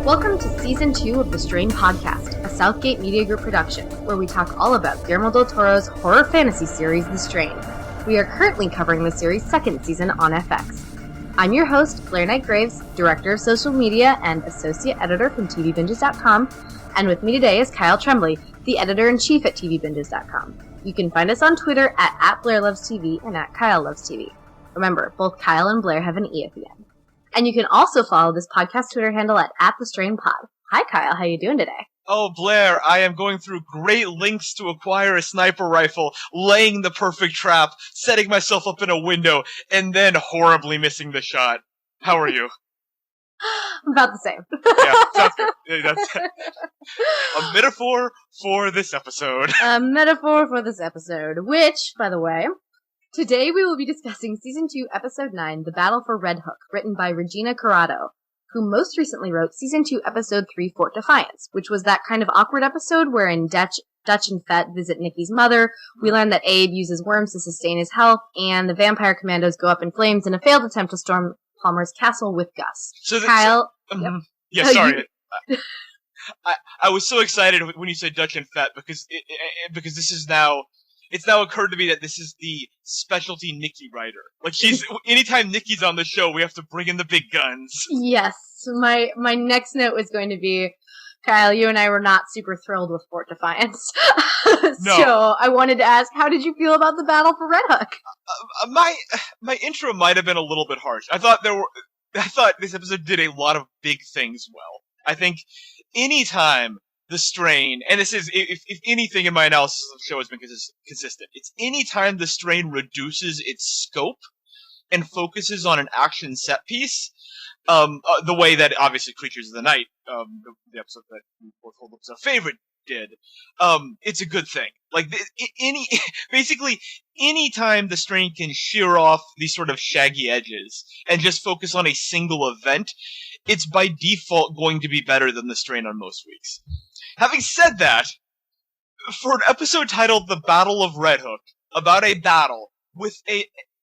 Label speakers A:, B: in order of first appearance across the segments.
A: Welcome to Season 2 of the Strain Podcast, a Southgate Media Group production, where we talk all about Guillermo del Toro's horror fantasy series, The Strain. We are currently covering the series' second season on FX. I'm your host, Blaire Knight Graves, Director of Social Media and Associate Editor from TVBinges.com, and with me today is Kyle Tremblay, the Editor-in-Chief at TVBinges.com. You can find us on Twitter at BlaireLovesTV and at KyleLovesTV. Remember, both Kyle and Blaire have an E at the end. And you can also follow this podcast Twitter handle at @TheStrainPod. Hi, Kyle. How you doing today?
B: Oh, Blaire, I am going through great lengths to acquire a sniper rifle, laying the perfect trap, setting myself up in a window, and then horribly missing the shot. How are you?
A: About the same.
B: Yeah, sounds good. That's a metaphor for this episode.
A: A metaphor for this episode, which, by the way, today we will be discussing Season 2, Episode 9, The Battle for Red Hook, written by Regina Corrado, who most recently wrote Season 2, Episode 3, Fort Defiance, which was that kind of awkward episode wherein Dutch and Fett visit Nikki's mother, we learn that Abe uses worms to sustain his health, and the vampire commandos go up in flames in a failed attempt to storm Palmer's castle with Gus. Kyle? Yep.
B: Yeah, sorry. I was so excited when you said Dutch and Fett, because this is now... It's now occurred to me that this is the specialty Nikki writer. Like, anytime Nikki's on the show, we have to bring in the big guns.
A: Yes. My next note was going to be, Kyle, you and I were not super thrilled with Fort Defiance.
B: No.
A: So I wanted to ask, how did you feel about the battle for Red Hook?
B: My intro might have been a little bit harsh. I thought this episode did a lot of big things well. I think anytime The Strain, and this is, if anything in my analysis of the show has been consistent, it's anytime The Strain reduces its scope and focuses on an action set piece, the way that, obviously, Creatures of the Night, the episode that we both hold up as our favorite, did, it's a good thing. Like, basically, anytime The Strain can shear off these sort of shaggy edges and just focus on a single event, it's by default going to be better than The Strain on most weeks. Having said that, for an episode titled The Battle of Red Hook, about a battle, with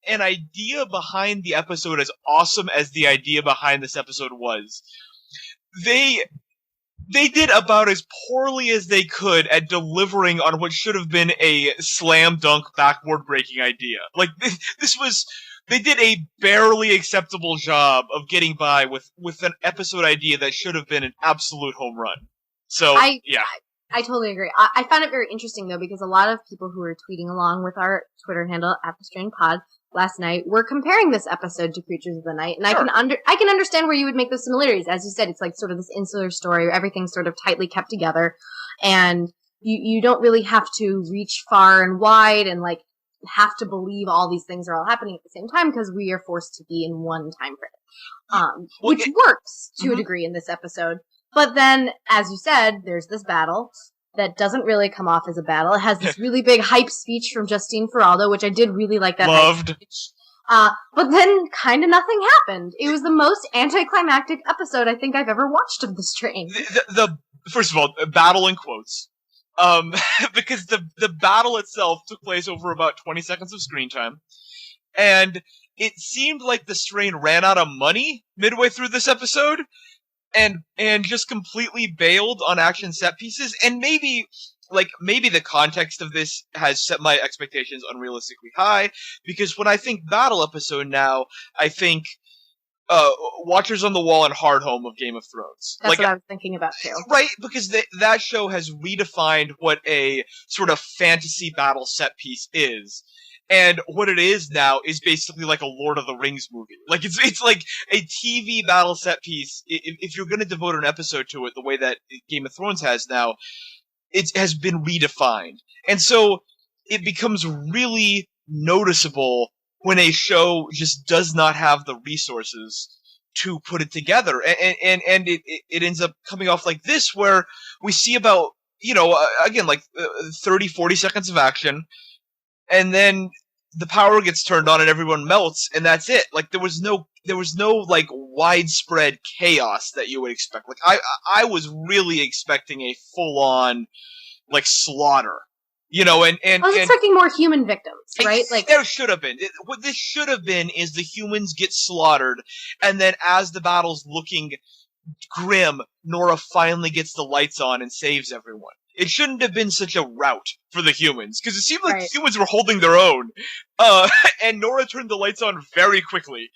B: an idea behind the episode as awesome as the idea behind this episode was, they did about as poorly as they could at delivering on what should have been a slam dunk backboard breaking idea. Like, they did a barely acceptable job of getting by with an episode idea that should have been an absolute home run. So, yeah.
A: I totally agree. I found it very interesting, though, because a lot of people who were tweeting along with our Twitter handle @TheStrainPod last night were comparing this episode to Creatures of the Night, and sure. I can understand where you would make those similarities. As you said, it's like sort of this insular story where everything's sort of tightly kept together, and you don't really have to reach far and wide and, like, have to believe all these things are all happening at the same time because we are forced to be in one time frame. Which works to a degree in this episode. But then, as you said, there's this battle that doesn't really come off as a battle. It has this really big hype speech from Justine Feraldo, which I did really like that
B: Loved.
A: Hype speech. But then kind of nothing happened. It was the most anticlimactic episode I think I've ever watched of The Strain.
B: First of all, battle in quotes. Because the battle itself took place over about 20 seconds of screen time. And it seemed like The Strain ran out of money midway through this episode. And just completely bailed on action set pieces, and maybe the context of this has set my expectations unrealistically high, because when I think battle episode now, I think Watchers on the Wall and Hard Home of Game of Thrones.
A: That's what I was thinking about too.
B: Right, because that show has redefined what a sort of fantasy battle set piece is. And what it is now is basically like a Lord of the Rings movie. Like, it's like a TV battle set piece. If you're going to devote an episode to it the way that Game of Thrones has now, it has been redefined. And so it becomes really noticeable when a show just does not have the resources to put it together. And it ends up coming off like this, where we see about, again, like 30, 40 seconds of action, and then the power gets turned on and everyone melts, and that's it. Like, there was no like widespread chaos that you would expect. Like, I was really expecting a full on like slaughter. And I was
A: expecting more human victims, right? Like,
B: there should have been. What this should have been is the humans get slaughtered, and then as the battle's looking grim, Nora finally gets the lights on and saves everyone. It shouldn't have been such a rout for the humans, because it seemed like the humans were holding their own. And Nora turned the lights on very quickly.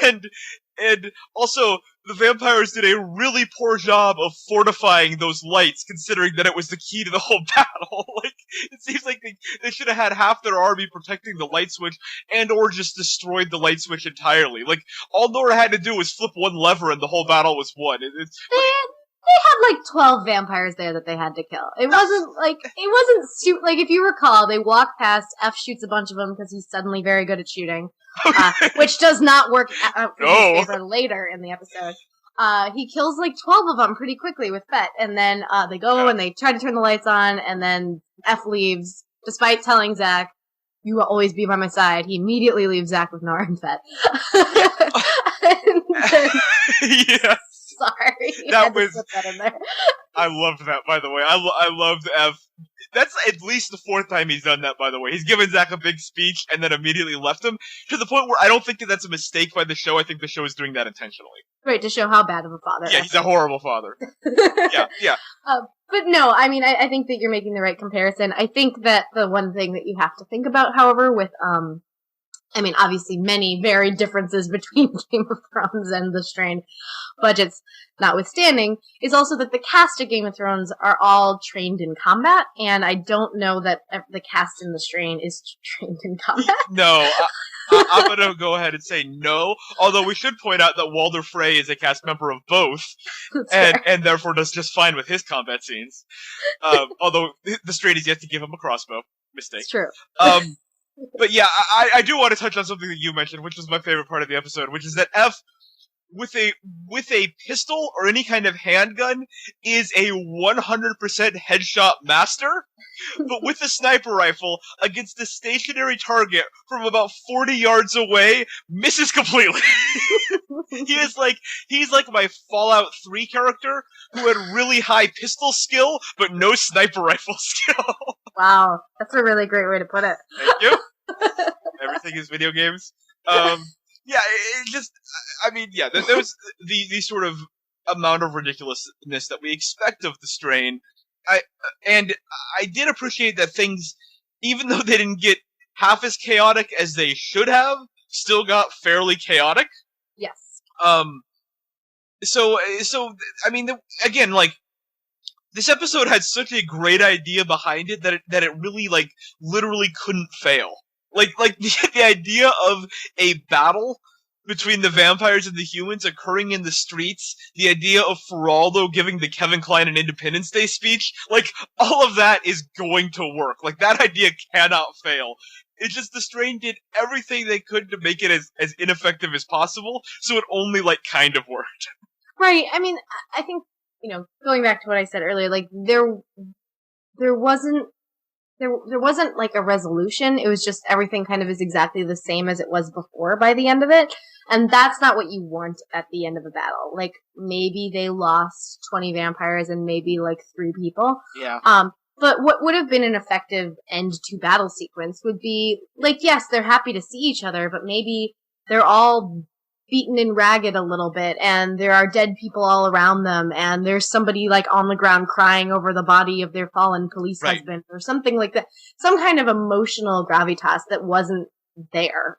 B: And also, the vampires did a really poor job of fortifying those lights, considering that it was the key to the whole battle. Like, it seems like they should have had half their army protecting the light switch, and or just destroyed the light switch entirely. Like, all Nora had to do was flip one lever and the whole battle was won.
A: They had 12 vampires there that they had to kill. It wasn't like, if you recall, they walk past, F shoots a bunch of them because he's suddenly very good at shooting, which does not work out in his favor later in the episode. He kills 12 of them pretty quickly with Fett, and then they go and they try to turn the lights on, and then F leaves, despite telling Zach, "You will always be by my side." He immediately leaves Zach with Nora and Fett.
B: Yeah.
A: Sorry. That in there.
B: I loved that, by the way. I loved F. That's at least the fourth time he's done that, by the way. He's given Zach a big speech and then immediately left him, to the point where I don't think that's a mistake by the show. I think the show is doing that intentionally.
A: Right, to show how bad of a father.
B: Yeah, he's a horrible father. Yeah.
A: But no, I mean, I think that you're making the right comparison. I think that the one thing that you have to think about, however, with, obviously many varied differences between Game of Thrones and The Strain, budgets notwithstanding, is also that the cast of Game of Thrones are all trained in combat, and I don't know that the cast in The Strain is trained in combat.
B: No, I'm going to go ahead and say no, although we should point out that Walder Frey is a cast member of both, and therefore does just fine with his combat scenes. Although The Strain is yet to give him a crossbow. Mistake.
A: It's true.
B: But yeah, I do want to touch on something that you mentioned, which was my favorite part of the episode, which is that F, with a pistol or any kind of handgun, is a 100% headshot master, but with a sniper rifle against a stationary target from about 40 yards away, misses completely. He's like my Fallout 3 character who had really high pistol skill, but no sniper rifle skill.
A: Wow, that's a really great way to put it.
B: Thank you. Everything is video games. Yeah, it just, there was the sort of amount of ridiculousness that we expect of The Strain. I did appreciate that things, even though they didn't get half as chaotic as they should have, still got fairly chaotic.
A: Yes.
B: Again, this episode had such a great idea behind it that it really, literally couldn't fail. The idea of a battle between the vampires and the humans occurring in the streets, the idea of Geraldo giving the Kevin Kline an Independence Day speech, all of that is going to work. That idea cannot fail. It's just The Strain did everything they could to make it as ineffective as possible, so it only, kind of worked.
A: Right. I mean, I think, going back to what I said earlier, there wasn't a resolution. It was just everything kind of is exactly the same as it was before by the end of it. And that's not what you want at the end of a battle. Maybe they lost 20 vampires and maybe 3 people.
B: Yeah.
A: But what would have been an effective end to battle sequence would be, yes, they're happy to see each other, but maybe they're all beaten and ragged a little bit, and there are dead people all around them, and there's somebody on the ground crying over the body of their fallen police husband, or something like that. Some kind of emotional gravitas that wasn't there.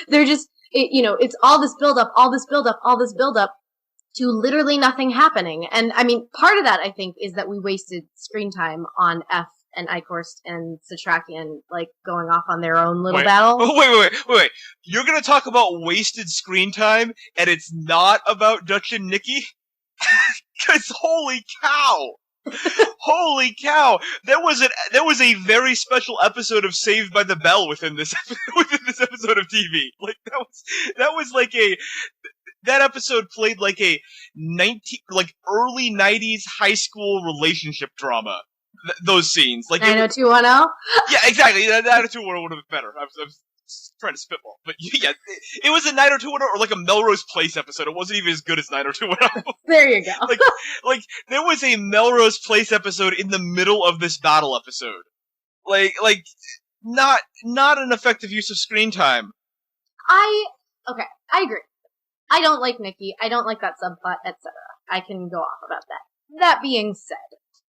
A: They're just, it's all this build up to literally nothing happening. And I mean, part of that, I think, is that we wasted screen time on F and Eichhorst and Satrakian, going off on their own little battle.
B: Wait. You're gonna talk about wasted screen time, and it's not about Dutch and Nikki? Because holy cow! Holy cow! There was a very special episode of Saved by the Bell within this episode of TV. That episode played a early 90s high school relationship drama. Those scenes.
A: 90210?
B: Yeah, exactly. 90210 would have been better. I was trying to spitball. But yeah, it was a 90210 or a Melrose Place episode. It wasn't even as good as 90210.
A: There you go.
B: There was a Melrose Place episode in the middle of this battle episode. Not an effective use of screen time.
A: I agree. I don't like Nikki. I don't like that subplot, etc. I can go off about that. That being said,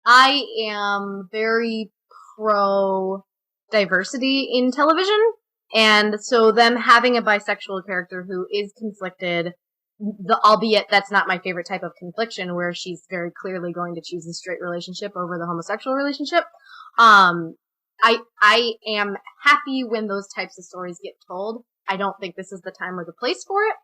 A: I am very pro diversity in television, and so them having a bisexual character who is conflicted, albeit that's not my favorite type of confliction, where she's very clearly going to choose the straight relationship over the homosexual relationship. I am happy when those types of stories get told. I don't think this is the time or the place for it,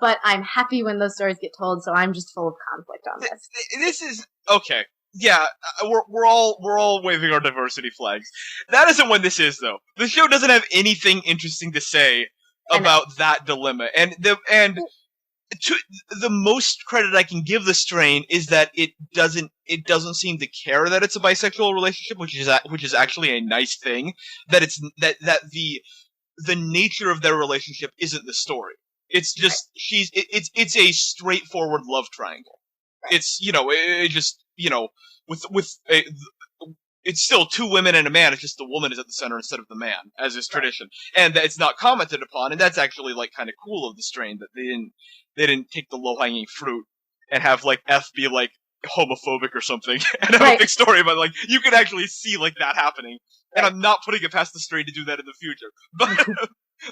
A: but I'm happy when those stories get told, so I'm just full of conflict on this.
B: This is okay. Yeah, we're all waving our diversity flags. That isn't when this is, though. The show doesn't have anything interesting to say about that dilemma, and to the most credit I can give the strain is that it doesn't seem to care that it's a bisexual relationship, which is actually a nice thing. That it's that the nature of their relationship isn't the story. It's just it's a straightforward love triangle. It's it's still two women and a man. It's just the woman is at the center instead of the man, as is tradition, and that it's not commented upon. And that's actually like kind of cool of the strain that they didn't take the low hanging fruit and have like F be like homophobic or something and have a big story about like you can actually see like that happening. And I'm not putting it past the strain to do that in the future, but.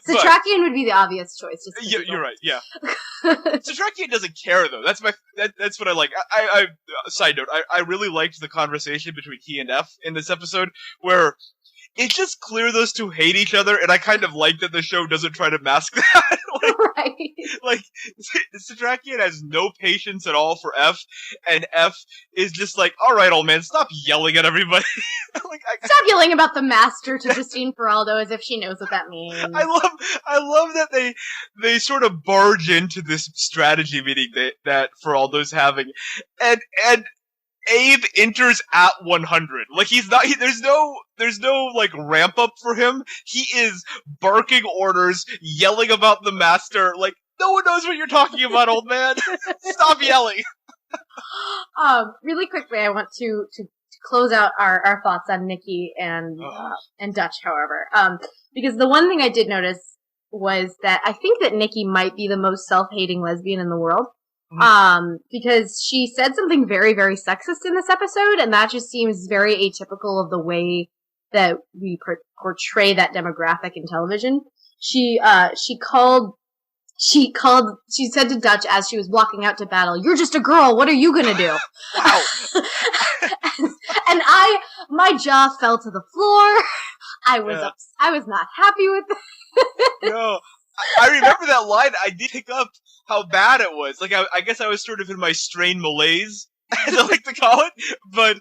A: Satrakian would be the obvious choice.
B: Yeah, you're right. Yeah, Satrakian doesn't care though. That's what I like. I side note. I really liked the conversation between he and F in this episode, where it's just clear those two hate each other, and I kind of like that the show doesn't try to mask that. Like Satrakian has no patience at all for F, and F is just like, all right, old man, stop yelling at everybody.
A: Stop yelling about the master to Justine Feraldo as if she knows what that means.
B: I love that they sort of barge into this strategy meeting that Feraldo's having, and Abe enters at 100. Like there's no like ramp up for him. He is barking orders, yelling about the master. Like no one knows what you're talking about, old man. Stop yelling.
A: Really quickly, I want to close out our thoughts on Nikki and Dutch, however. Because the one thing I did notice was that I think that Nikki might be the most self-hating lesbian in the world. Because she said something very, very sexist in this episode, and that just seems very atypical of the way that we portray that demographic in television. She said to Dutch as she was walking out to battle, "You're just a girl, what are you gonna do?"
B: Wow.
A: and my jaw fell to the floor. I was not happy with it.
B: No. I remember that line. I did pick up how bad it was. Like, I guess I was sort of in my strained malaise, as I like to call it. But,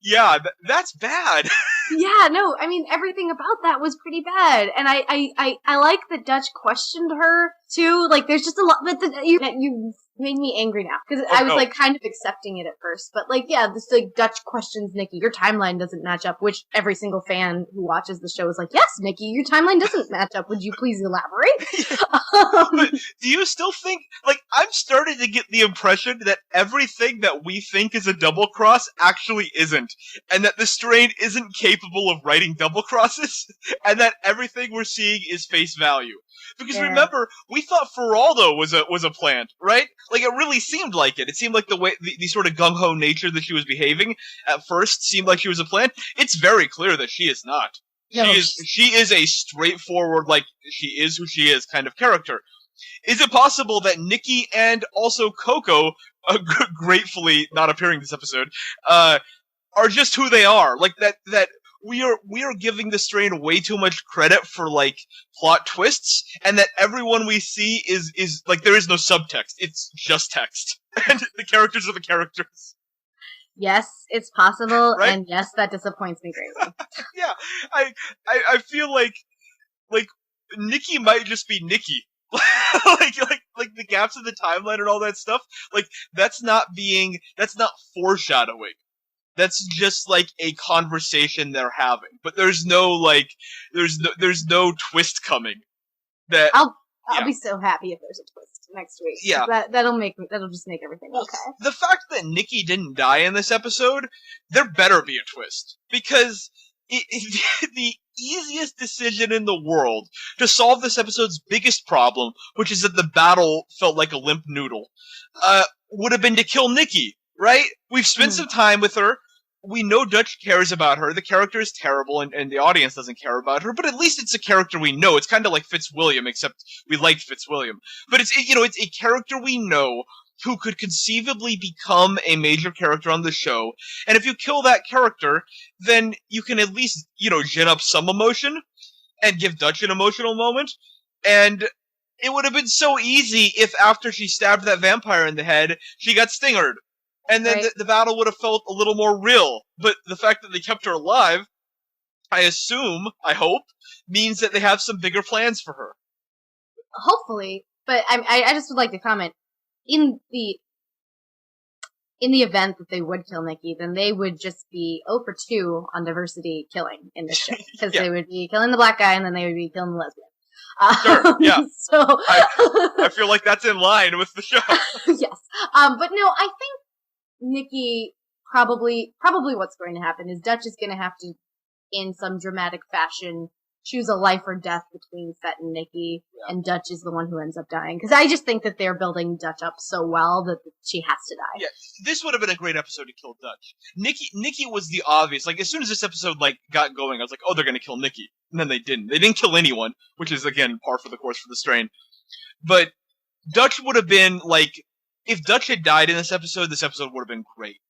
B: yeah, that's bad.
A: Yeah, no, I mean, everything about that was pretty bad. And I like that Dutch questioned her, too. Like, there's just a lot, but you made me angry now. Because I was, like, kind of accepting it at first. But, like, yeah, this, like, Dutch questions Nikki. Your timeline doesn't match up, which every single fan who watches the show is like, yes, Nikki, your timeline doesn't match up. Would you please elaborate?
B: But do you still think, like, I'm starting to get the impression that everything that we think is a double cross actually isn't. And that the strain isn't capable of writing double crosses. And that everything we're seeing is face value. Because remember, we thought Feraldo was a plant, right? Like, it really seemed like it. It seemed like the way, the sort of gung-ho nature that she was behaving at first seemed like she was a plant. It's very clear that she is not. No. She is a straightforward, like, she is who she is kind of character. Is it possible that Nikki and also Coco, gratefully not appearing this episode, are just who they are? Like, that we are giving the strain way too much credit for, like, plot twists, and that everyone we see is like, there is no subtext. It's just text. And the characters are the characters.
A: Yes, it's possible,
B: right?
A: And yes, that disappoints me greatly.
B: Yeah, I feel like Nikki might just be Nikki. like the gaps in the timeline and all that stuff, like, that's not foreshadowing. That's just, like, a conversation they're having. But there's no, like, there's no twist coming.
A: I'll be so happy if there's a twist next week.
B: Yeah.
A: That'll just make everything okay.
B: The fact that Nikki didn't die in this episode, there better be a twist. Because easiest decision in the world to solve this episode's biggest problem, which is that the battle felt like a limp noodle, would have been to kill Nikki, right? We've spent some time with her. We know Dutch cares about her. The character is terrible, and the audience doesn't care about her, but at least it's a character we know. It's kind of like Fitzwilliam, except we liked Fitzwilliam. But it's a character we know who could conceivably become a major character on the show. And if you kill that character, then you can at least, gin up some emotion and give Dutch an emotional moment. And it would have been so easy if after she stabbed that vampire in the head, she got stingered. And then the battle would have felt a little more real. But the fact that they kept her alive, I hope, means that they have some bigger plans for her.
A: Hopefully. But I just would like to comment. In the event that they would kill Nikki, then they would just be 0 for 2 on diversity killing in this show. Because they would be killing the black guy, and then they would be killing the lesbian.
B: Sure, yeah.
A: So
B: I feel like that's in line with the show.
A: Yes. But no, I think Nikki probably what's going to happen is Dutch is going to have to, in some dramatic fashion, choose a life or death between Fett and Nikki, and Dutch is the one who ends up dying. Because I just think that they're building Dutch up so well that she has to die.
B: Yeah, this would have been a great episode to kill Dutch. Nikki was the obvious, as soon as this episode, got going, I was like, oh, they're gonna kill Nikki. And then they didn't. They didn't kill anyone, which is, again, par for the course for the strain. But Dutch would have been, if Dutch had died in this episode would have been great.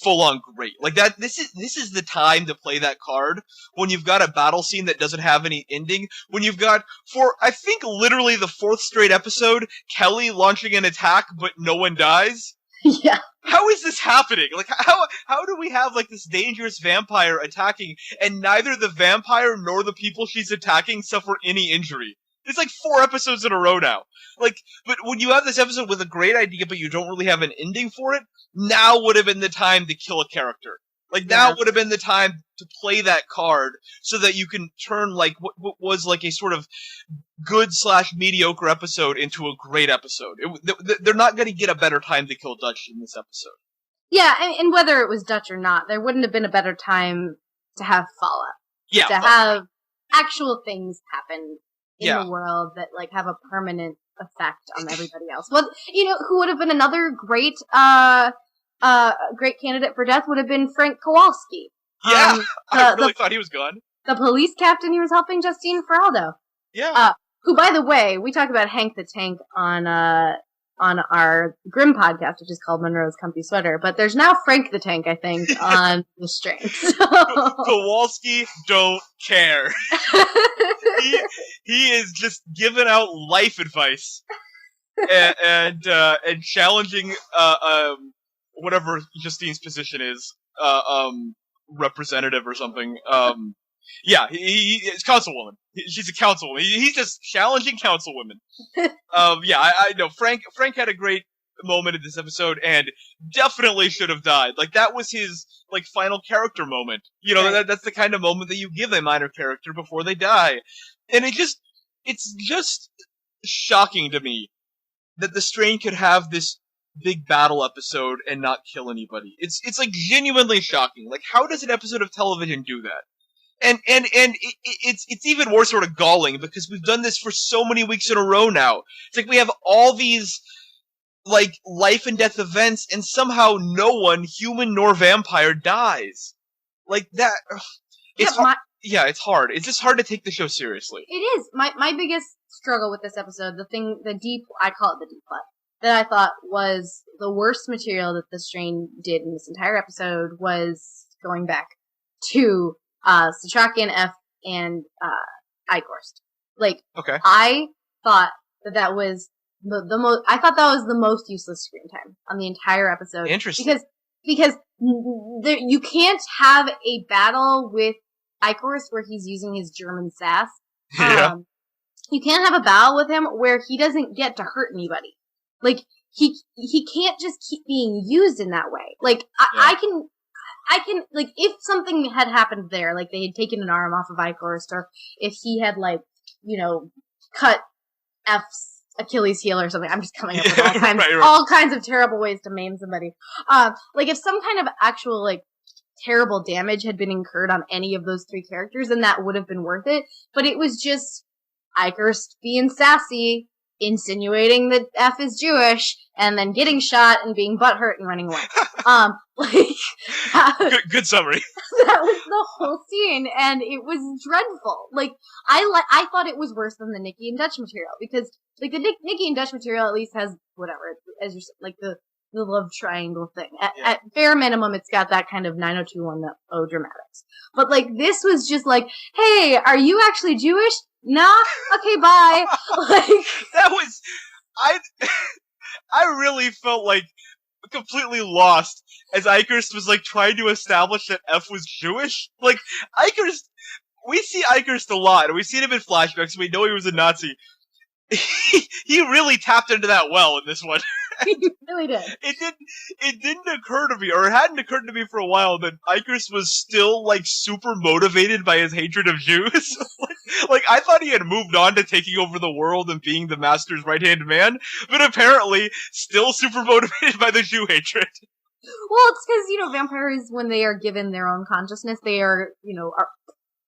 B: Full on great. This is the time to play that card when you've got a battle scene that doesn't have any ending. When you've got, for I think literally the 4th straight episode, Kelly launching an attack but no one dies.
A: Yeah.
B: How is this happening? How do we have this dangerous vampire attacking and neither the vampire nor the people she's attacking suffer any injury? It's 4 episodes in a row now. But when you have this episode with a great idea, but you don't really have an ending for it, now would have been the time to kill a character. Now would have been the time to play that card so that you can turn, what was, a sort of good/mediocre episode into a great episode. They're not going to get a better time to kill Dutch in this episode.
A: Yeah, and whether it was Dutch or not, there wouldn't have been a better time to have fallout.
B: Yeah.
A: To have actual things happen in the world that have a permanent effect on everybody else. Well, who would have been another great great candidate for death would have been Frank Kowalski.
B: Yeah, I really thought he was gone.
A: The police captain who was helping Justine Feraldo.
B: Yeah.
A: Who, by the way, we talk about Hank the Tank on our Grimm podcast, which is called Monroe's Comfy Sweater, but there's now Frank the Tank, I think, on the string. So.
B: Kowalski don't care. he is just giving out life advice and challenging whatever Justine's position is, representative or something. It's councilwoman. She's a councilwoman. He's just challenging councilwomen. I know. Frank had a great moment in this episode and definitely should have died. That was his, final character moment. That's the kind of moment that you give a minor character before they die. And it's just shocking to me that the Strain could have this big battle episode and not kill anybody. It's genuinely shocking. How does an episode of television do that? And it's even more sort of galling because we've done this for so many weeks in a row now. It's we have all these life and death events and somehow no one, human nor vampire, dies. That. It's hard. It's hard. It's just hard to take the show seriously.
A: It is. My biggest struggle with this episode, I call it the deep plot, that I thought was the worst material that the Strain did in this entire episode was going back to Satrakian F and Icorst.
B: Okay.
A: I thought that was the most. I thought that was the most useless screen time on the entire episode.
B: Interesting.
A: Because you can't have a battle with Icorst where he's using his German sass.
B: Yeah.
A: You can't have a battle with him where he doesn't get to hurt anybody. He can't just keep being used in that way. I can, if something had happened there, they had taken an arm off of Icorst, or if he had, cut F's Achilles heel or something. I'm just coming up with all kinds of terrible ways to maim somebody. If some kind of actual, terrible damage had been incurred on any of those 3 characters, and that would have been worth it. But it was just Icarus being sassy, insinuating that F is Jewish, and then getting shot and being butthurt and running away.
B: Good summary.
A: That was the whole scene, and it was dreadful. Like, I thought it was worse than the Nikki and Dutch material, because, like, the Nikki and Dutch material at least has, whatever, as you're like, the love triangle thing. At bare minimum, it's got that kind of 90210 dramatics. But, like, this was just like, hey, are you actually Jewish? Nah? Okay, bye. Like,
B: that was, I really felt like completely lost as Icarus was like trying to establish that F was Jewish. Like, Icarus, we see Icarus a lot, and we've seen him in flashbacks, and we know he was a Nazi. He really tapped into that well in this one.
A: He really did.
B: It didn't occur to me, or it hadn't occurred to me for a while, that Icarus was still, like, super motivated by his hatred of Jews. like, I thought he had moved on to taking over the world and being the Master's right-hand man, but apparently still super motivated by the Jew hatred.
A: Well, it's because, vampires, when they are given their own consciousness, they are,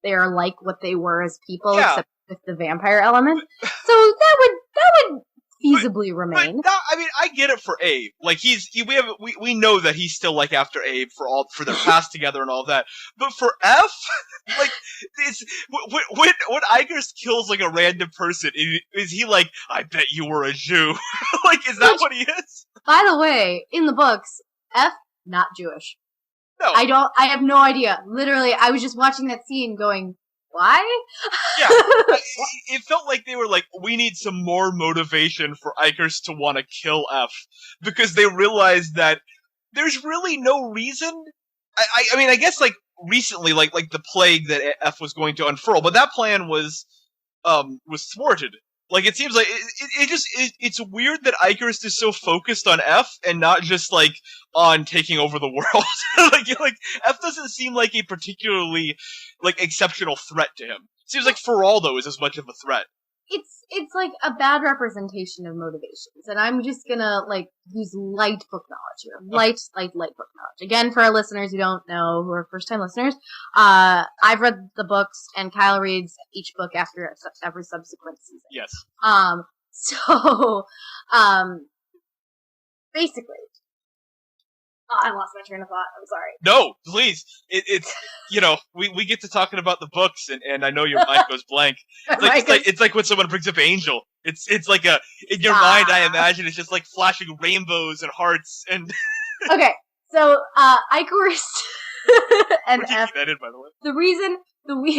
A: they are like what they were as people, except with the vampire element. So that would feasibly remain.
B: But I mean, I get it for Abe. Like, we know that he's still, like, after Abe for their past together and all of that. But for F, like, it's, when Icarus kills, like, a random person, is he like, I bet you were a Jew? Like, is that what he is?
A: By the way, in the books, F, not Jewish.
B: No.
A: I have no idea. Literally, I was just watching that scene going, why?
B: Yeah, it felt like they were like, we need some more motivation for Icarus to want to kill F, because they realized that there's really no reason. I mean, I guess, like, recently, like the plague that F was going to unfurl, but that plan was thwarted. Like, it seems like it's weird that Icarus is so focused on F and not just, like, on taking over the world. like F doesn't seem like a particularly, like, exceptional threat to him. Seems like Feraldo is as much of a threat.
A: It's like a bad representation of motivations, and I'm just gonna, like, use light book knowledge here. Light book knowledge. Again, for our listeners who don't know, who are first-time listeners, I've read the books, and Kyle reads each book after every subsequent season.
B: Yes.
A: So, basically, I lost my train of thought. I'm sorry.
B: No, please. It's we get to talking about the books, and I know your mind goes blank. It's like when someone brings up Angel. It's like in your mind, I imagine it's just like flashing rainbows and hearts and.
A: Okay, so Icarus and F.
B: That in, by the way.
A: The reason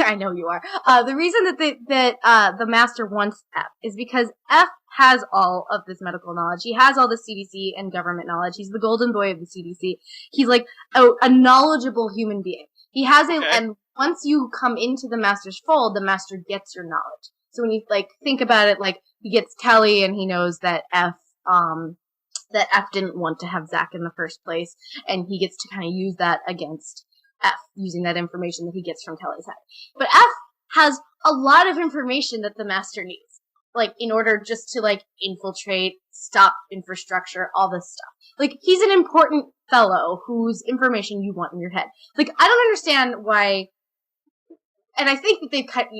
A: I know you are. The reason that the Master wants F is because F has all of this medical knowledge. He has all the CDC and government knowledge. He's the golden boy of the CDC. He's like a knowledgeable human being. He has and once you come into the Master's fold, the Master gets your knowledge. So when you, like, think about it, like, he gets Kelly and he knows that F didn't want to have Zach in the first place, and he gets to kind of use that against F, using that information that he gets from Kelly's head. But F has a lot of information that the Master needs, like, in order just to, like, infiltrate, stop infrastructure, all this stuff. Like, he's an important fellow whose information you want in your head. Like, I don't understand why, and I think that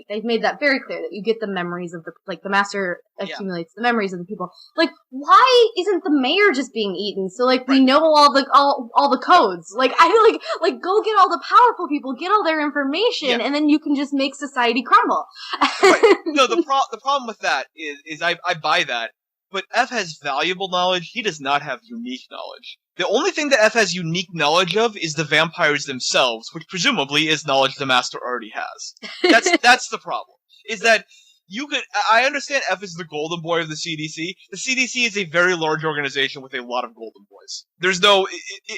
A: they've made that very clear, that you get the memories of the Master accumulates the memories of the people. Like, why isn't the mayor just being eaten? So, like, we know all the codes. Like, I like go get all the powerful people, get all their information, and then you can just make society crumble.
B: Right. No, the problem with that is I buy that, but F has valuable knowledge. He does not have unique knowledge. The only thing that F has unique knowledge of is the vampires themselves, which presumably is knowledge the Master already has. That's the problem. Is that I understand F is the golden boy of the CDC. The CDC is a very large organization with a lot of golden boys. There's no,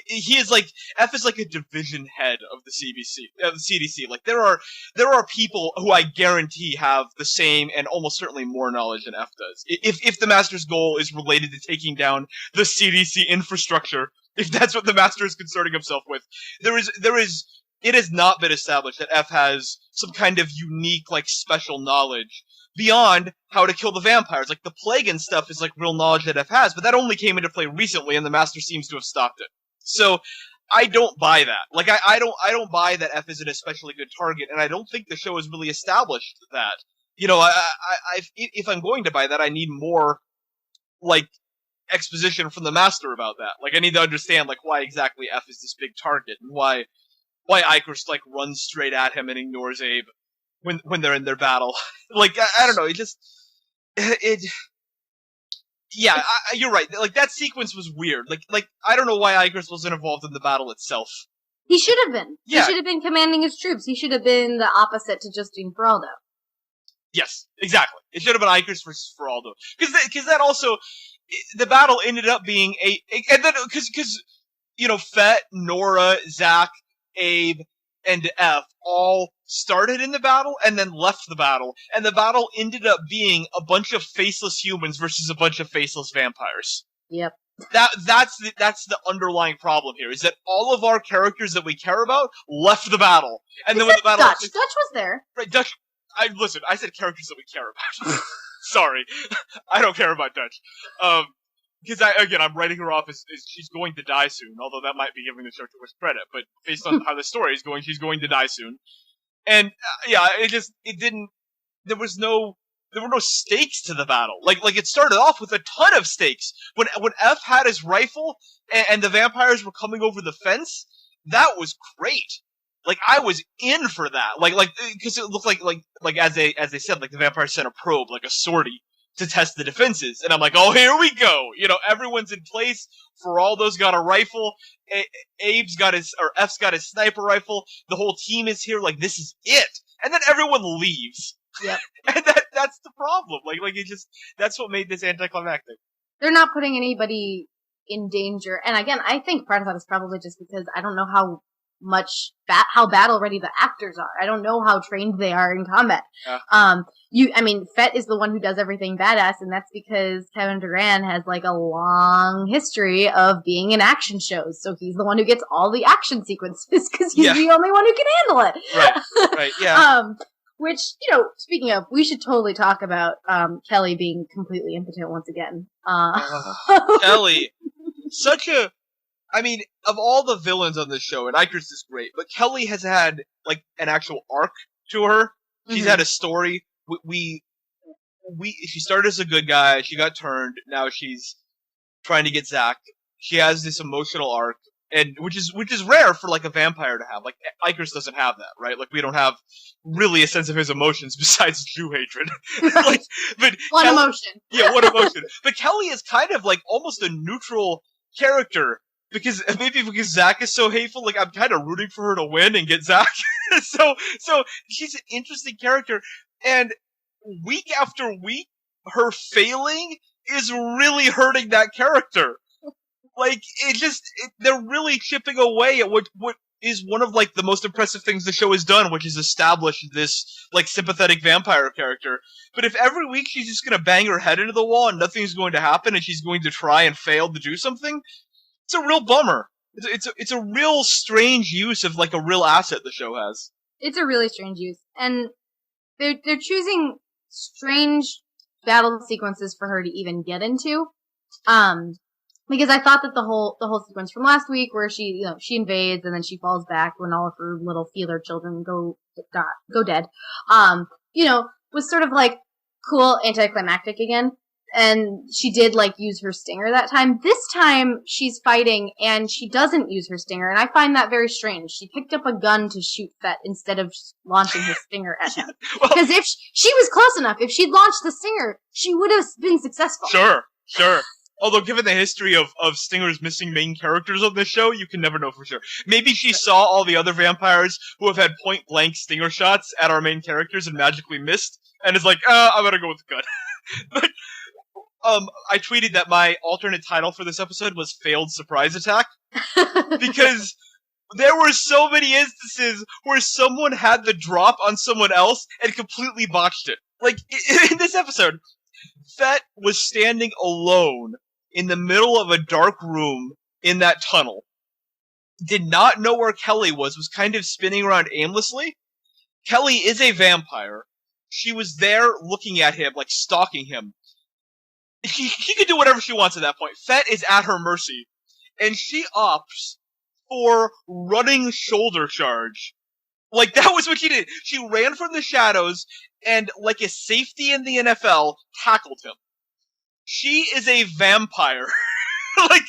B: he is like, F is like a division head of the CDC. Like, there are people who I guarantee have the same and almost certainly more knowledge than F does. If the Master's goal is related to taking down the CDC infrastructure, if that's what the Master is concerning himself with, it has not been established that F has some kind of unique, like, special knowledge beyond how to kill the vampires. Like, the plague and stuff is, like, real knowledge that F has, but that only came into play recently, and the Master seems to have stopped it. So, I don't buy that. Like, I don't buy that F is an especially good target, and I don't think the show has really established that. You know, if I'm going to buy that, I need more, like, exposition from the master about that. Like, I need to understand, like, why exactly F is this big target, and why Icarus, like, runs straight at him and ignores Abe when they're in their battle. Like, I don't know, yeah, you're right. Like, that sequence was weird. Like, I don't know why Icarus wasn't involved in the battle itself.
A: He should have been.
B: Yeah.
A: He should have been commanding his troops. He should have been the opposite to Justine Feraldo.
B: Yes, exactly. It should have been Icarus versus Feraldo. Because that also, the battle ended up being and then, because, you know, Fett, Nora, Zack, Abe, and F all started in the battle and then left the battle, and the battle ended up being a bunch of faceless humans versus a bunch of faceless vampires.
A: Yep.
B: That's the underlying problem here, is that all of our characters that we care about left the battle. And then when the battle
A: Dutch was there.
B: Right, Dutch. Listen, I said characters that we care about. Sorry. I don't care about Dutch. Because I'm writing her off as she's going to die soon, although that might be giving the show too much credit, but based on how the story is going, she's going to die soon. And, there were no stakes to the battle. Like it started off with a ton of stakes. When F had his rifle and the vampires were coming over the fence, that was great. Like, I was in for that. Like, because it looked like as they said, like, the vampires sent a probe, like a sortie, to test the defenses. And I'm like, oh, here we go. You know, everyone's in place. Feraldo's got a rifle. F's got his sniper rifle. The whole team is here. Like, this is it. And then everyone leaves.
A: Yep.
B: And that's the problem. Like that's what made this anticlimactic.
A: They're not putting anybody in danger. And again, I think part of that is probably just because I don't know how battle ready the actors are. I don't know how trained they are in combat. Yeah. Fett is the one who does everything badass, and that's because Kevin Durant has like a long history of being in action shows. So he's the one who gets all the action sequences because he's the only one who can handle it.
B: Right, yeah.
A: Which, you know, speaking of, we should totally talk about Kelly being completely impotent once again.
B: Kelly, of all the villains on this show, and Icarus is great, but Kelly has had, like, an actual arc to her. She's had a story. She started as a good guy, she got turned, now she's trying to get Zack. She has this emotional arc, and which is rare for, like, a vampire to have. Like, Icarus doesn't have that, right? Like, we don't have really a sense of his emotions besides Jew hatred.
A: One emotion.
B: Yeah, one emotion. But Kelly is kind of, like, almost a neutral character. Because Zack is so hateful, like, I'm kind of rooting for her to win and get Zack. so she's an interesting character, and week after week, her failing is really hurting that character. Like, they're really chipping away at what is one of, like, the most impressive things the show has done, which is establish this, like, sympathetic vampire character. But if every week she's just gonna bang her head into the wall and nothing's going to happen and she's going to try and fail to do something, it's a real bummer. It's a real strange use of, like, a real asset the show has. It's
A: a really strange use. And they're choosing strange battle sequences for her to even get into. Because I thought that the whole sequence from last week where she invades and then she falls back when all of her little feeler children go dead, was sort of like cool, anticlimactic again. And she did, like, use her stinger that time. This time, she's fighting, and she doesn't use her stinger, and I find that very strange. She picked up a gun to shoot Fett instead of launching her stinger at him. Because if she was close enough, if she'd launched the stinger, she would have been successful.
B: Sure. Although, given the history of Stinger's missing main characters on this show, you can never know for sure. Maybe she saw all the other vampires who have had point-blank stinger shots at our main characters and magically missed, and is like, I'm gonna go with the gun. But, I tweeted that my alternate title for this episode was Failed Surprise Attack. Because there were so many instances where someone had the drop on someone else and completely botched it. Like, in this episode, Fett was standing alone in the middle of a dark room in that tunnel. Did not know where Kelly was kind of spinning around aimlessly. Kelly is a vampire. She was there looking at him, like, stalking him. She could do whatever she wants at that point. Fett is at her mercy. And she opts for running shoulder charge. Like, that was what she did. She ran from the shadows and, like a safety in the NFL, tackled him. She is a vampire. like,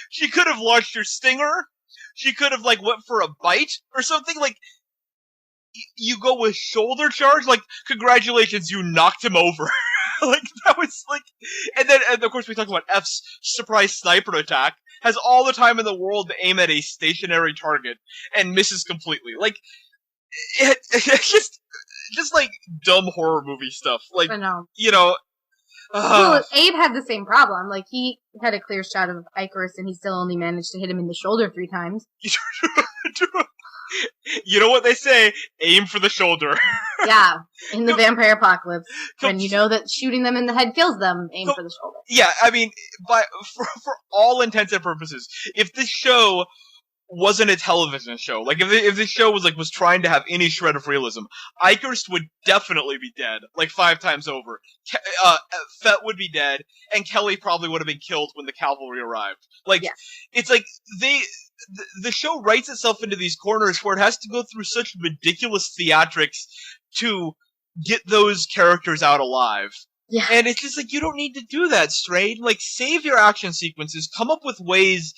B: she could have launched her stinger. She could have, like, went for a bite or something. Like, you go with shoulder charge? Like, congratulations, you knocked him over. Like, that was, like... And of course, we talk about F's surprise sniper attack. Has all the time in the world to aim at a stationary target and misses completely. Like, it's just like, dumb horror movie stuff. Like,
A: I know.
B: You know...
A: Well, Abe had the same problem. Like, he had a clear shot of Icarus, and he still only managed to hit him in the shoulder 3 times.
B: You know what they say? Aim for the shoulder.
A: Yeah, in the vampire apocalypse. When you know that shooting them in the head kills them, aim for the shoulder.
B: Yeah, I mean, for all intents and purposes, if this show wasn't a television show, like if this show was trying to have any shred of realism, Icarus would definitely be dead, like 5 times over. Fett would be dead, and Kelly probably would have been killed when the cavalry arrived. Like, yeah. It's like the show writes itself into these corners where it has to go through such ridiculous theatrics to get those characters out alive.
A: Yeah.
B: And it's just like, you don't need to do that, Strayed. Like, save your action sequences, come up with ways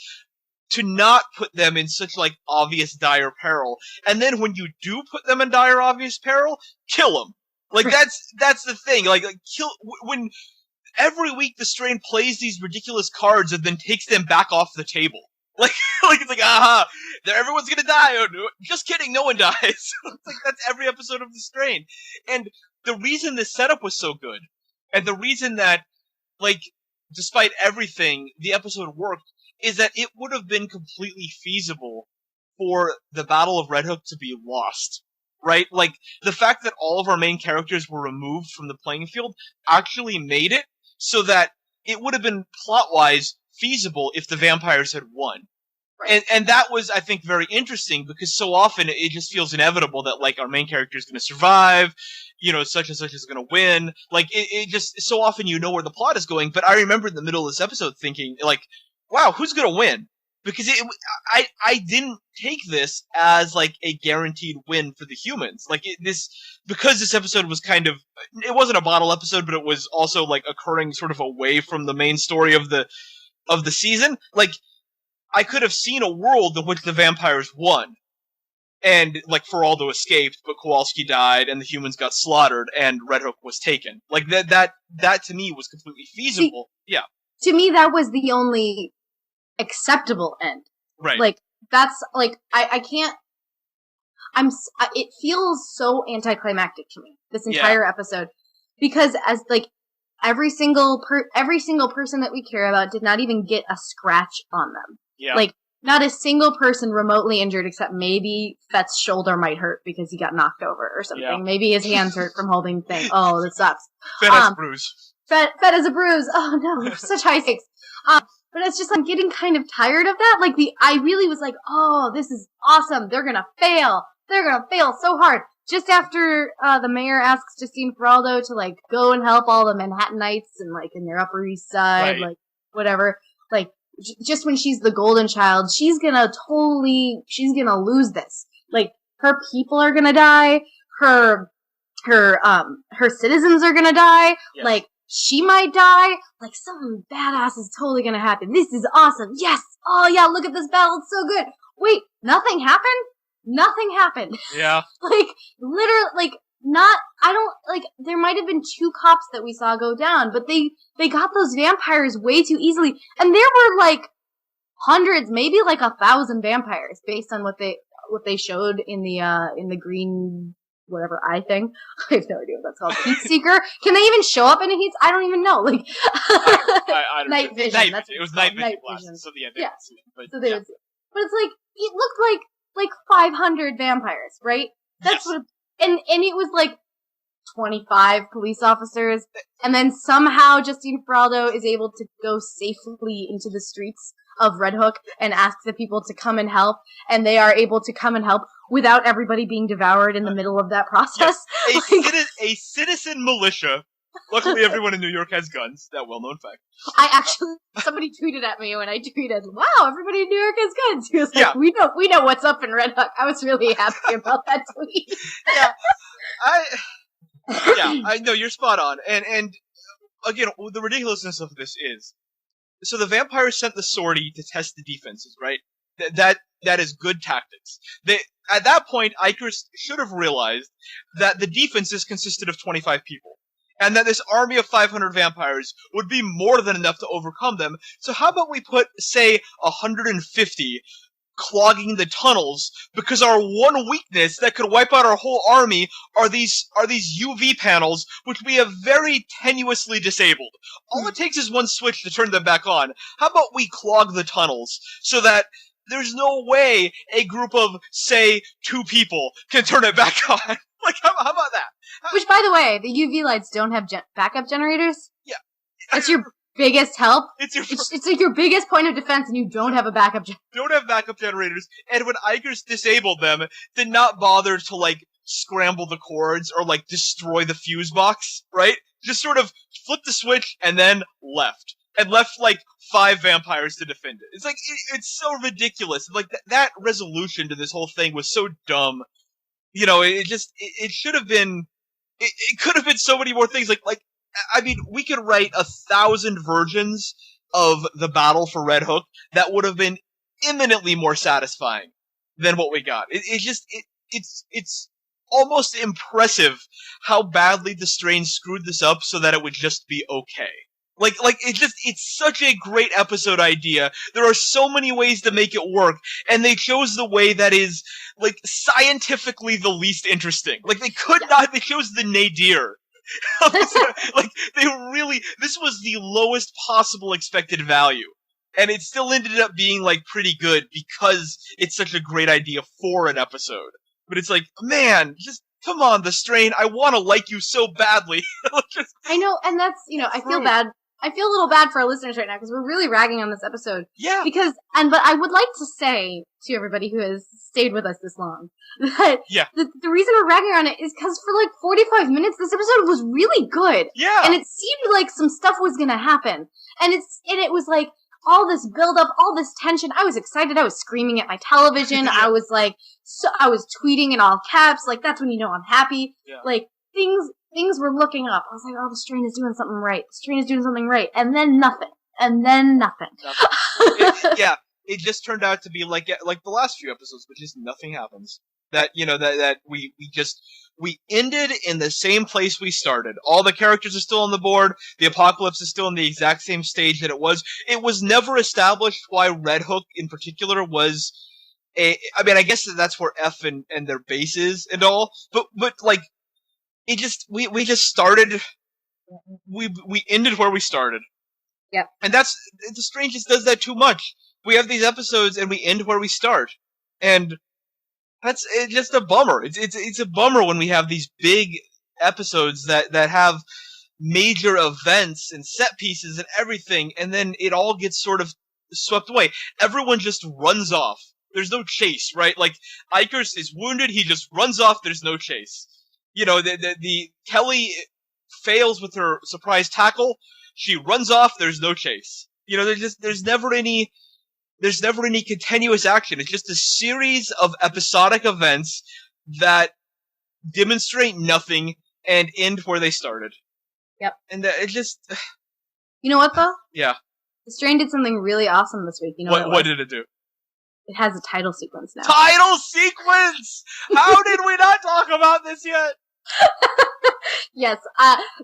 B: to not put them in such, like, obvious dire peril. And then when you do put them in dire obvious peril, kill them. Like, that's the thing. Like kill, when every week the Strain plays these ridiculous cards and then takes them back off the table. Like it's like, aha, everyone's gonna die. Oh, no, just kidding, no one dies. It's like, that's every episode of The Strain. And the reason this setup was so good, and the reason that, like, despite everything, the episode worked, is that it would have been completely feasible for the Battle of Red Hook to be lost. Right? Like, the fact that all of our main characters were removed from the playing field actually made it so that it would have been, plot-wise, feasible if the vampires had won. Right. And that was, I think, very interesting, because so often it just feels inevitable that, like, our main character is going to survive, you know, such and such is going to win. Like, it just, so often you know where the plot is going, but I remember in the middle of this episode thinking, like, wow, who's going to win? Because I didn't take this as, like, a guaranteed win for the humans. Like, because this episode was kind of, it wasn't a bottle episode, but it was also, like, occurring sort of away from the main story of the season. Like, I could have seen a world in which the vampires won. And, like, Feraldo escaped, but Kowalski died, and the humans got slaughtered, and Red Hook was taken. Like, that to me was completely feasible. Yeah.
A: To me, that was the only acceptable end.
B: Right.
A: Like, that's, like, I can't, it feels so anticlimactic to me, this entire episode. Because as, like, every single person that we care about did not even get a scratch on them.
B: Yeah.
A: Like, not a single person remotely injured, except maybe Fett's shoulder might hurt because he got knocked over or something. Yeah. Maybe his hands hurt from holding the thing. Oh, that sucks.
B: Fett has a bruise.
A: Fett has a bruise. Oh no, such high stakes. But it's just, I'm getting kind of tired of that. Like, I really was like, oh, this is awesome. They're gonna fail. They're gonna fail so hard. Just after, the mayor asks Justine Feraldo to, like, go and help all the Manhattanites and, like, in their Upper East Side, like, whatever. Like, just when she's the golden child, she's gonna lose this. Like, her people are gonna die. Her citizens are gonna die. Yes. Like, she might die. Like, something badass is totally gonna happen. This is awesome. Yes! Oh yeah, look at this battle. It's so good. Wait, nothing happened? Nothing happened.
B: Yeah.
A: Like, literally, like, there might have been 2 cops that we saw go down, but they got those vampires way too easily. And there were, like, hundreds, maybe like 1,000 vampires based on what they showed in the green, whatever eye thing. I have no idea what that's called. Heat seeker? Can they even show up in a heat? I don't even know. Like,
B: I don't
A: night
B: know.
A: vision.
B: It was night vision glasses. So yeah, they would see it. But
A: it's like, it looked like 500 vampires, right? That's what, and it was like 25 police officers, and then somehow Justine Feraldo is able to go safely into the streets of Red Hook and ask the people to come and help, and they are able to come and help without everybody being devoured in the middle of that process.
B: Yes. A citizen militia Luckily, everyone in New York has guns. That well-known fact.
A: Somebody tweeted at me when I tweeted, "Wow, everybody in New York has guns." He was like, "We know what's up in Red Hook." I was really happy about that tweet.
B: I know you're spot on, and again, the ridiculousness of this is, so the vampires sent the sortie to test the defenses, right? That is good tactics. At that point, Icarus should have realized that the defenses consisted of 25 people, and that this army of 500 vampires would be more than enough to overcome them. So how about we put, say, 150 clogging the tunnels, because our one weakness that could wipe out our whole army are these UV panels, which we have very tenuously disabled. All it takes is one switch to turn them back on. How about we clog the tunnels so that there's no way a group of, say, 2 people can turn it back on? Like, how about that?
A: Which, by the way, the UV lights don't have backup generators.
B: Yeah.
A: That's your biggest help.
B: It's
A: like your biggest point of defense, and you don't have a backup generator.
B: Don't have backup generators, and when Icarus disabled them, did not bother to, like, scramble the cords or, like, destroy the fuse box, right? Just sort of flipped the switch and then left. And left, like, 5 vampires to defend it. It's like, it's so ridiculous. Like, that resolution to this whole thing was so dumb. You know, it should have been, it could have been so many more things. Like, I mean, we could write 1,000 versions of the battle for Red Hook that would have been imminently more satisfying than what we got. It's almost impressive how badly the Strain screwed this up so that it would just be okay. Like, it's such a great episode idea. There are so many ways to make it work, and they chose the way that is, like, scientifically the least interesting. Like, they chose the nadir. Like, this was the lowest possible expected value. And it still ended up being, like, pretty good because it's such a great idea for an episode. But it's like, man, just come on, the Strain, I want to like you so badly.
A: I know, and that's, I feel bad. I feel a little bad for our listeners right now because we're really ragging on this episode.
B: Yeah.
A: But I would like to say to everybody who has stayed with us this long that the reason we're ragging on it is because for like 45 minutes this episode was really good.
B: Yeah.
A: And it seemed like some stuff was gonna happen. And it was like all this build up, all this tension. I was excited. I was screaming at my television. I was like, I was tweeting in all caps. Like, that's when you know I'm happy. Yeah. Like, things were looking up. I was like, oh, the Strain is doing something right. The Strain is doing something right. And then nothing.
B: It just turned out to be like the last few episodes, which is nothing happens. That, that we ended in the same place we started. All the characters are still on the board. The apocalypse is still in the exact same stage that it was. It was never established why Red Hook in particular was I mean, I guess that's where F and their base is and all. But like, it just, we just started, we ended where we started.
A: Yeah.
B: And the Strain just does that too much. We have these episodes and we end where we start. And it's just a bummer. It's a bummer when we have these big episodes that have major events and set pieces and everything, and then it all gets sort of swept away. Everyone just runs off. There's no chase, right? Like, Icarus is wounded, he just runs off, there's no chase. The Kelly fails with her surprise tackle, she runs off, there's no chase. There's never any continuous action. It's just a series of episodic events that demonstrate nothing and end where they started.
A: Yep.
B: And it just...
A: You know what, though?
B: Yeah.
A: The Strain did something really awesome this week. You know
B: what did it do?
A: It has a title sequence now.
B: Title sequence! How did we not talk about this yet?
A: Yes,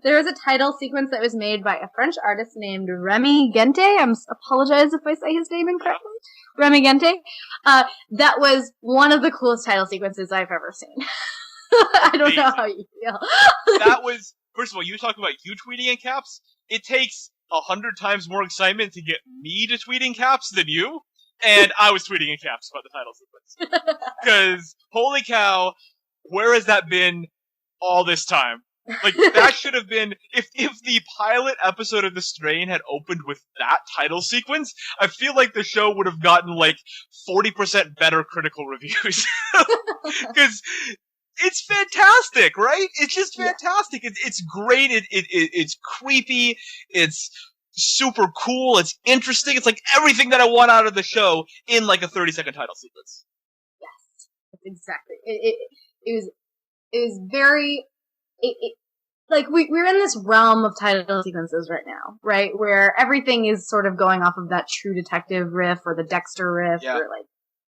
A: there was a title sequence that was made by a French artist named Remy Gente. I apologize if I say his name incorrectly. Remy Gente. That was one of the coolest title sequences I've ever seen. I don't know how you feel.
B: That was, first of all, you talk about you tweeting in caps. It takes 100 times more excitement to get me to tweet in caps than you. And I was tweeting in caps about the title sequence. Because, holy cow, where has that been all this time? Like, that should have been, if the pilot episode of The Strain had opened with that title sequence, I feel like the show would have gotten, like, 40% better critical reviews. Because It's fantastic, right? It's just fantastic. It's great. It's creepy. It's super cool. It's interesting. It's like everything that I want out of the show in like a 30-second title sequence.
A: Yes, that's exactly. It was very. Like we're in this realm of title sequences right now, right? Where everything is sort of going off of that True Detective riff or the Dexter riff or like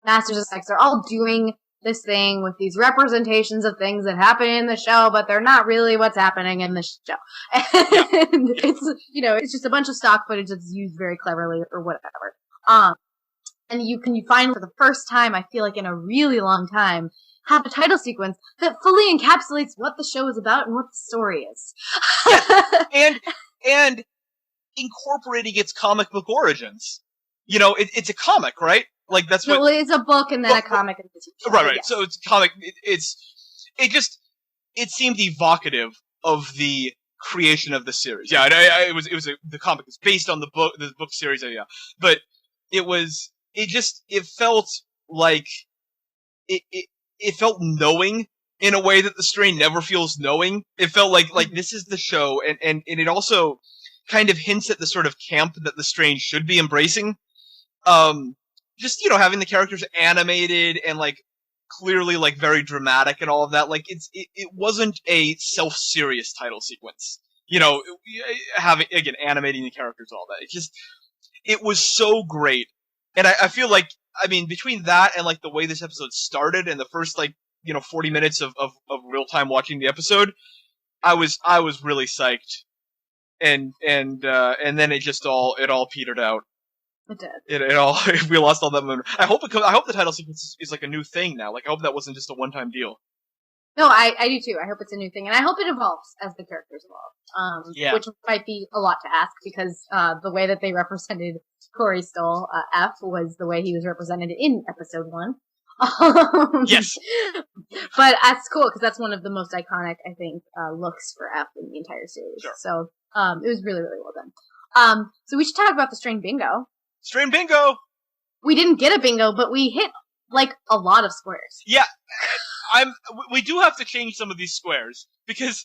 A: Masters of Sex. They're all doing this thing with these representations of things that happen in the show, but they're not really what's happening in the show. And it's, it's just a bunch of stock footage that's used very cleverly or whatever. And you find for the first time, I feel like in a really long time, have a title sequence that fully encapsulates what the show is about and what the story is.
B: and incorporating its comic book origins. It's a comic, right? Like that's what.
A: Well, it's a book and then a comic and a TV show.
B: Right. Yes. So it's a comic. It seemed evocative of the creation of the series. Yeah, the comic is based on the book series. Yeah, but it felt like it felt knowing in a way that the Strain never feels knowing. It felt like this is the show, and it also kind of hints at the sort of camp that the Strain should be embracing. Just, having the characters animated and, like, clearly, like, very dramatic and all of that. Like, it wasn't a self-serious title sequence. Animating the characters and all that. It was so great. And I feel like, between that and, like, the way this episode started and the first, 40 minutes of real-time watching the episode, I was really psyched. And then it all petered out.
A: It did.
B: We lost all that momentum. I hope the title sequence is like a new thing now. Like, I hope that wasn't just a one-time deal.
A: No, I do too. I hope it's a new thing, and I hope it evolves as the characters evolve. Which might be a lot to ask because the way that they represented Corey Stoll, F, was the way he was represented in episode 1.
B: Yes.
A: But that's cool because that's one of the most iconic, I think, looks for F in the entire series.
B: Sure.
A: So it was really, really well done. So we should talk about the Strain Bingo.
B: Strain Bingo!
A: We didn't get a bingo, but we hit, like, a lot of squares.
B: Yeah. We do have to change some of these squares, because,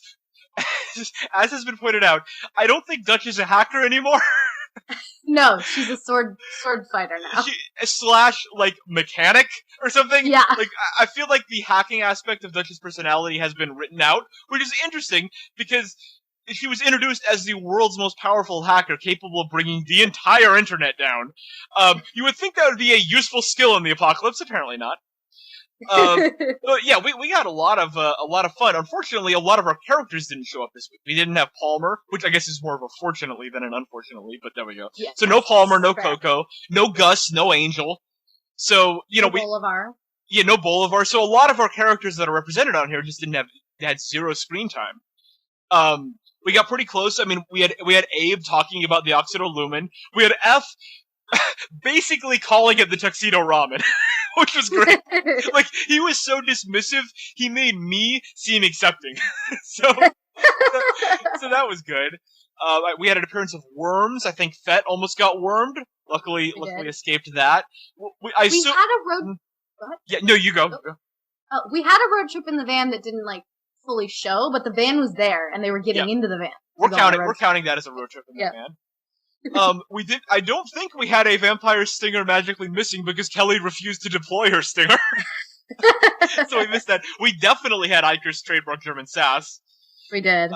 B: as has been pointed out, I don't think Dutch is a hacker anymore.
A: No, she's a sword fighter now.
B: Like, mechanic or something?
A: Yeah.
B: Like, I feel like the hacking aspect of Dutch's personality has been written out, which is interesting, because she was introduced as the world's most powerful hacker capable of bringing the entire internet down. You would think that would be a useful skill in the apocalypse, apparently not. But yeah, we had a lot of fun. Unfortunately, a lot of our characters didn't show up this week. We didn't have Palmer, which I guess is more of a fortunately than an unfortunately, but there we go. Yeah, so no Palmer, no Coco, no Gus, no Angel. So,
A: Bolivar.
B: Yeah, no Bolivar. So a lot of our characters that are represented on here just had zero screen time. We got pretty close. We had Abe talking about the Oxidolumin. We had F basically calling it the Tuxedo Ramen, which was great. Like, he was so dismissive, he made me seem accepting. so that was good. We had an appearance of worms. I think Fett almost got wormed. Luckily escaped that.
A: We had a road.
B: Yeah, no, you go.
A: We had a road trip in the van that didn't fully show, but the van was there, and they were getting into the van.
B: We're counting that as a road trip in the van. I don't think we had a vampire stinger magically missing because Kelly refused to deploy her stinger. So we missed that. We definitely had Iker's trademark German sass.
A: We did.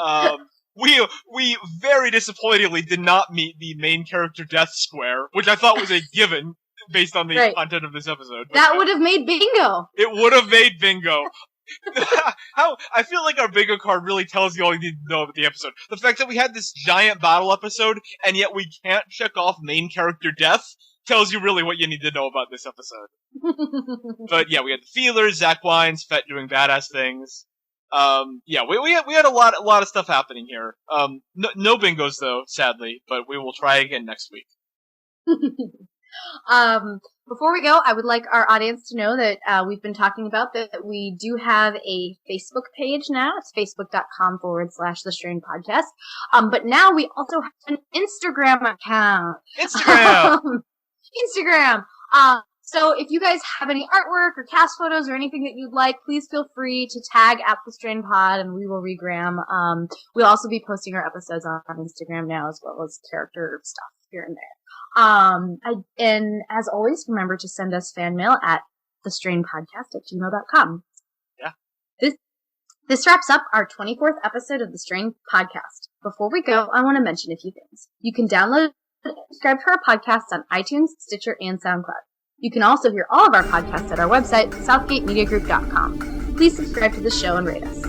B: We very disappointingly did not meet the main character death square, which I thought was a given based on the content of this episode.
A: That would have made bingo.
B: It would have made bingo. I feel like our bingo card really tells you all you need to know about the episode. The fact that we had this giant battle episode, and yet we can't check off main character death, tells you really what you need to know about this episode. But yeah, we had the feelers, Zach Wines, Fett doing badass things. We had a lot of stuff happening here. No bingos though, sadly, but we will try again next week.
A: Before we go, I would like our audience to know that we've been talking about that we do have a Facebook page now. It's facebook.com/The Strain Podcast. But now we also have an Instagram account.
B: Instagram!
A: Instagram! So if you guys have any artwork or cast photos or anything that you'd like, please feel free to tag at the Strain Pod and we will regram. We'll also be posting our episodes on Instagram now as well as character stuff here and there. And as always, remember to send us fan mail at thestrainpodcast@gmail.com.
B: Yeah.
A: This wraps up our 24th episode of the Strain Podcast. Before we go, I want to mention a few things. You can download and subscribe to our podcasts on iTunes, Stitcher, and SoundCloud. You can also hear all of our podcasts at our website, southgatemediagroup.com. Please subscribe to the show and rate us.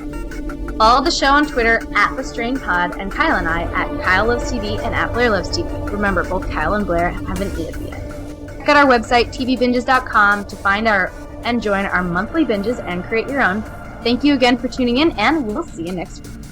A: Follow the show on Twitter at The Strain Pod and Kyle and I at Kyle Loves TV and at Blaire Loves TV. Remember, both Kyle and Blaire have an E at the end. Check out our website, tvbinges.com, to find and join our monthly binges and create your own. Thank you again for tuning in, and we'll see you next week.